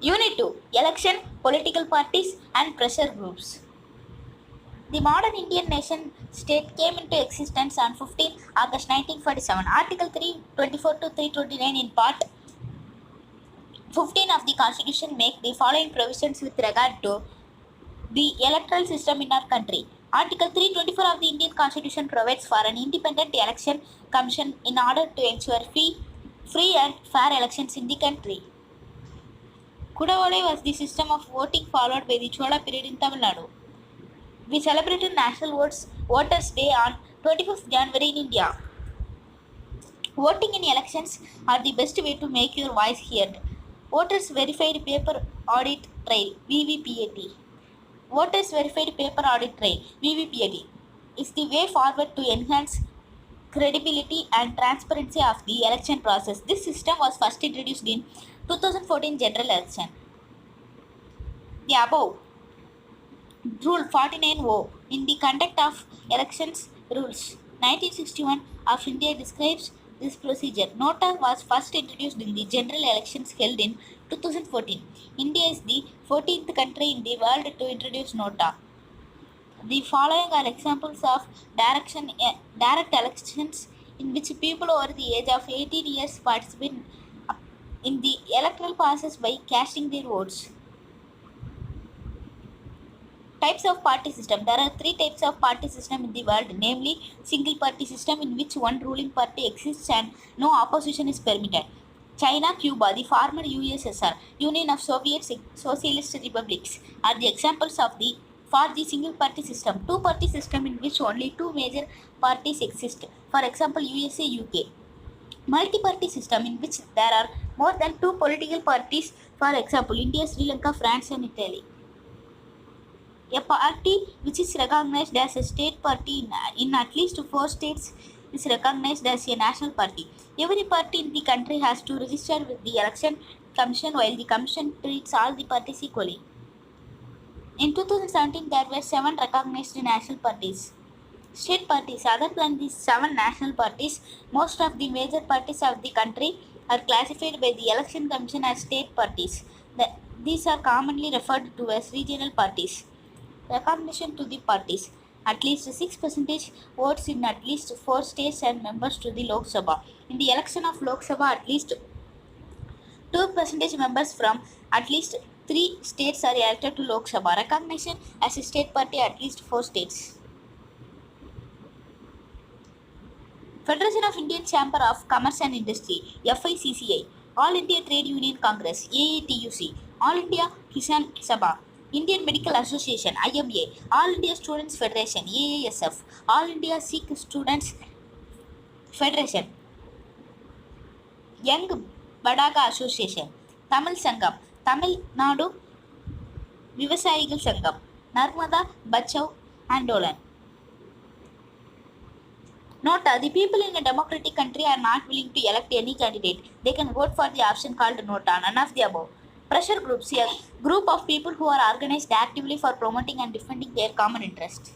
Unit 2. Election, political parties and pressure groups. The modern Indian nation state came into existence on 15 August 1947. Article 324 to 329 in Part 15 of the Constitution make the following provisions with regard to the electoral system in our country. Article 324 of the Indian Constitution provides for an independent election commission in order to ensure free and fair elections in the country. Kudavole was the system of voting followed by the Chola period in Tamil Nadu. We celebrated National Voters' Day on 25th January in India. Voting in elections are the best way to make your voice heard. Voters Verified Paper Audit Trail (VVPAT). Voters Verified Paper Audit Trail (VVPAT) is the way forward to enhance credibility and transparency of the election process. This system was first introduced in 2014 general election. The above Rule 49O in the Conduct of Elections Rules 1961 of India describes this procedure. Nota was first introduced in the general elections held in 2014. India is the 14th country in the world to introduce Nota. The following are examples of direct elections in which people over the age of 18 years participate in the electoral process by casting their votes. Types of party system. There are three types of party system in the world, namely single party system in which one ruling party exists and no opposition is permitted. China, Cuba, the former USSR, Union of Soviet Socialist Republics are the examples for the single party system. Two party system in which only two major parties exist. For example, USA, UK. Multi-party system in which there are more than two political parties. For example, India, Sri Lanka, France and Italy. A party which is recognized as a state party in at least 4 states is recognized as a national party. Every party in the country has to register with the election commission while the commission treats all the parties equally. In 2017, there were 7 recognized national parties. State parties. Other than these 7 national parties, most of the major parties of the country are classified by the election commission as state parties. These are commonly referred to as regional parties. Recognition to the parties. At least 6% votes in at least 4 states and members to the Lok Sabha. In the election of Lok Sabha, at least 2% members from at least 3 states are elected to Lok Sabha. Recognition as a state party at least 4 states. Federation of Indian Chamber of Commerce and Industry (FICCI), All India Trade Union Congress (AATUC), All India Kisan Sabha, Indian Medical Association (IMA), All India Students Federation (AISF), All India Sikh Students Federation, Young Badaga Association, Tamil Sangam, Tamil Nadu Vivasayigal Sangam, Narmada Bachau Andolan. Note: the people in a democratic country are not willing to elect any candidate. They can vote for the option called Nota. None of the above. Pressure groups. A group of people who are organized actively for promoting and defending their common interest.